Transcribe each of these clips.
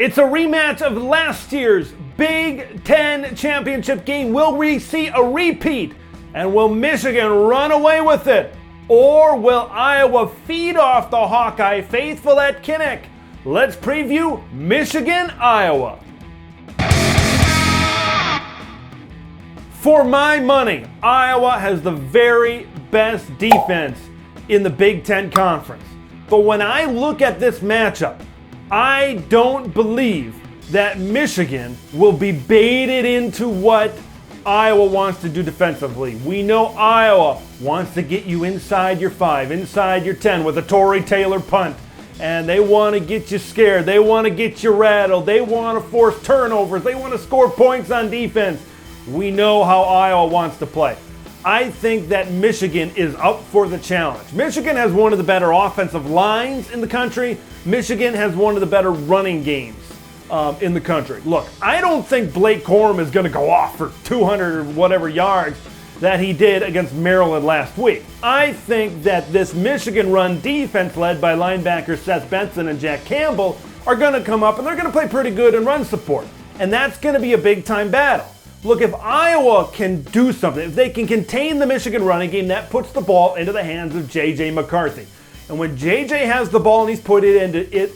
It's a rematch of last year's Big Ten championship game. Will we see a repeat? And will Michigan run away with it? Or will Iowa feed off the Hawkeye faithful at Kinnick? Let's preview Michigan, Iowa. For my money, Iowa has the very best defense in the Big Ten Conference. But when I look at this matchup, I don't believe that Michigan will be baited into what Iowa wants to do defensively. We know Iowa wants to get you inside your 5, inside your 10 with a Tory Taylor punt. And they want to get you scared. They want to get you rattled. They want to force turnovers. They want to score points on defense. We know how Iowa wants to play. I think that Michigan is up for the challenge. Michigan has one of the better offensive lines in the country. Michigan has one of the better running games in the country. Look, I don't think Blake Corum is going to go off for 200 or whatever yards that he did against Maryland last week. I think that this Michigan run defense led by linebackers Seth Benson and Jack Campbell are going to come up and they're going to play pretty good in run support. And that's going to be a big-time battle. Look, if Iowa can do something, if they can contain the Michigan running game, that puts the ball into the hands of J.J. McCarthy. And when J.J. has the ball and he's put it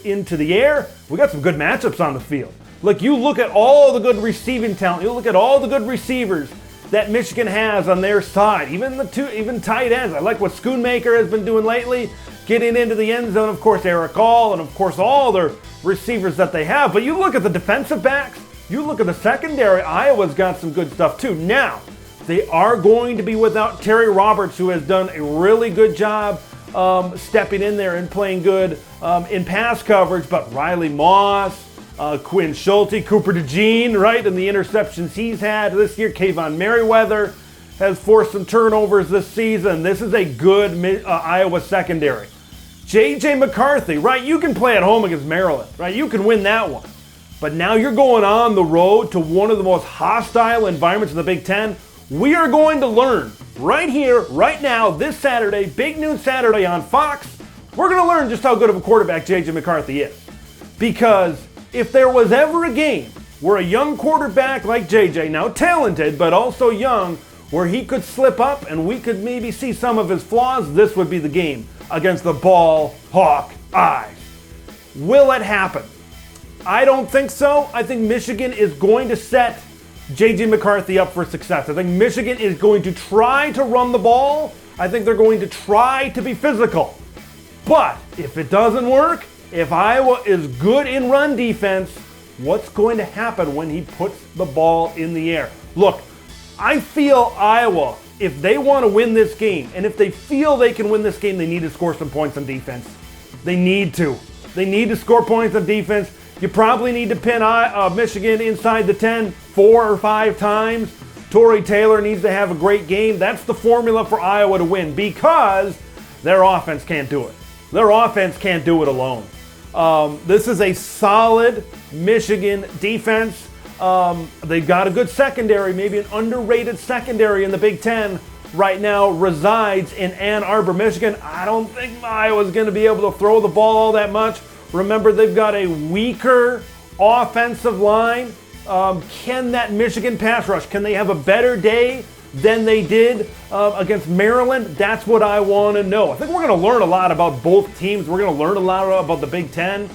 into the air, we got some good matchups on the field. Look, you look at all the good receiving talent, you look at all the good receivers that Michigan has on their side, even tight ends. I like what Schoonmaker has been doing lately, getting into the end zone. Of course, Eric All, and of course all their receivers that they have. But you look at the defensive backs, you look at the secondary, Iowa's got some good stuff too. Now, they are going to be without Terry Roberts, who has done a really good job stepping in there and playing good in pass coverage, but Riley Moss, Quinn Schulte, Cooper DeJean, right, and the interceptions he's had this year. Kayvon Merriweather has forced some turnovers this season. This is a good Iowa secondary. J.J. McCarthy, right, you can play at home against Maryland, right? You can win that one. But now you're going on the road to one of the most hostile environments in the Big Ten. We are going to learn right here, right now, this Saturday, Big Noon Saturday on Fox. We're going to learn just how good of a quarterback J.J. McCarthy is. Because if there was ever a game where a young quarterback like J.J., now talented but also young, where he could slip up and we could maybe see some of his flaws, this would be the game against the Ball Hawkeyes. Will it happen? I don't think so. I think Michigan is going to set J.J. McCarthy up for success. I think Michigan is going to try to run the ball. I think they're going to try to be physical. But if it doesn't work, if Iowa is good in run defense, what's going to happen when he puts the ball in the air? Look, I feel Iowa, if they want to win this game, and if they feel they can win this game, they need to score some points on defense. They need to. They need to score points on defense. You probably need to pin Michigan inside the 10 4 or 5 times. Tory Taylor needs to have a great game. That's the formula for Iowa to win because their offense can't do it. Their offense can't do it alone. This is a solid Michigan defense. They've got a good secondary, maybe an underrated secondary in the Big Ten right now resides in Ann Arbor, Michigan. I don't think Iowa's going to be able to throw the ball all that much. Remember, they've got a weaker offensive line. Can that Michigan pass rush, can they have a better day than they did against Maryland? That's what I want to know. I think we're going to learn a lot about both teams. We're going to learn a lot about the Big Ten,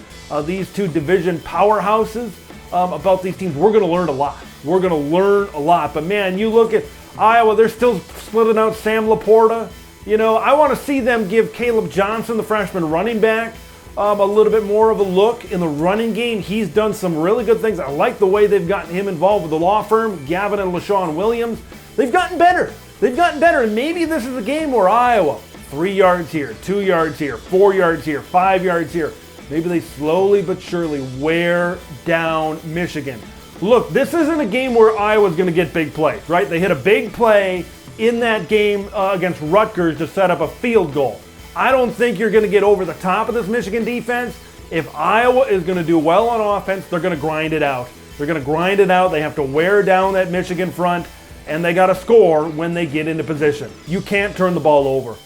these two division powerhouses, about these teams. We're going to learn a lot. We're going to learn a lot. But, man, you look at Iowa, they're still splitting out Sam Laporta. You know, I want to see them give Caleb Johnson, the freshman running back, a little bit more of a look in the running game. He's done some really good things. I like the way they've gotten him involved with the law firm, Gavin and LaShawn Williams. They've gotten better. They've gotten better, and maybe this is a game where Iowa, 3 yards here, 2 yards here, 4 yards here, 5 yards here. Maybe they slowly but surely wear down Michigan. Look, this isn't a game where Iowa's going to get big plays, right? They hit a big play in that game against Rutgers to set up a field goal. I don't think you're going to get over the top of this Michigan defense. If Iowa is going to do well on offense, they're going to grind it out. They're going to grind it out. They have to wear down that Michigan front, and they got to score when they get into position. You can't turn the ball over.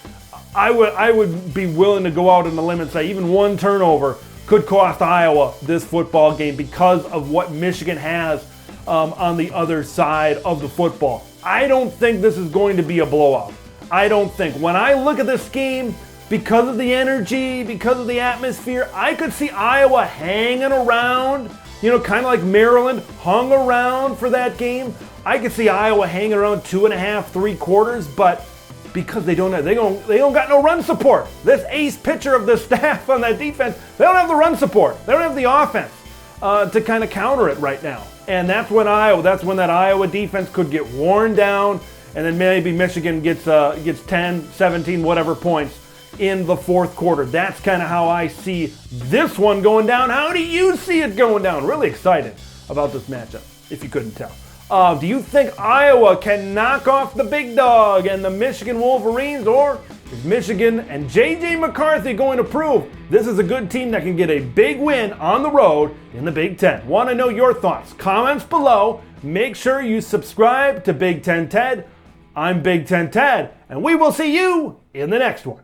I would be willing to go out on a limb and say even one turnover could cost Iowa this football game because of what Michigan has on the other side of the football. I don't think this is going to be a blowout. I don't think. When I look at this game, because of the energy, because of the atmosphere, I could see Iowa hanging around, kind of like Maryland hung around for that game. I could see Iowa hanging around 2.5, 3 quarters, but because they don't got no run support. This ace pitcher of the staff on that defense, they don't have the run support. They don't have the offense to kind of counter it right now. And that's when that Iowa defense could get worn down, and then maybe Michigan gets 10, 17, whatever points in the fourth quarter. That's kind of how I see this one going down. How do you see it going down? Really excited about this matchup, if you couldn't tell. Do you think Iowa can knock off the big dog and the Michigan Wolverines, or is Michigan and J.J. McCarthy going to prove this is a good team that can get a big win on the road in the Big Ten? Want to know your thoughts? Comments below. Make sure you subscribe to Big Ten Ted. I'm Big Ten Ted, and we will see you in the next one.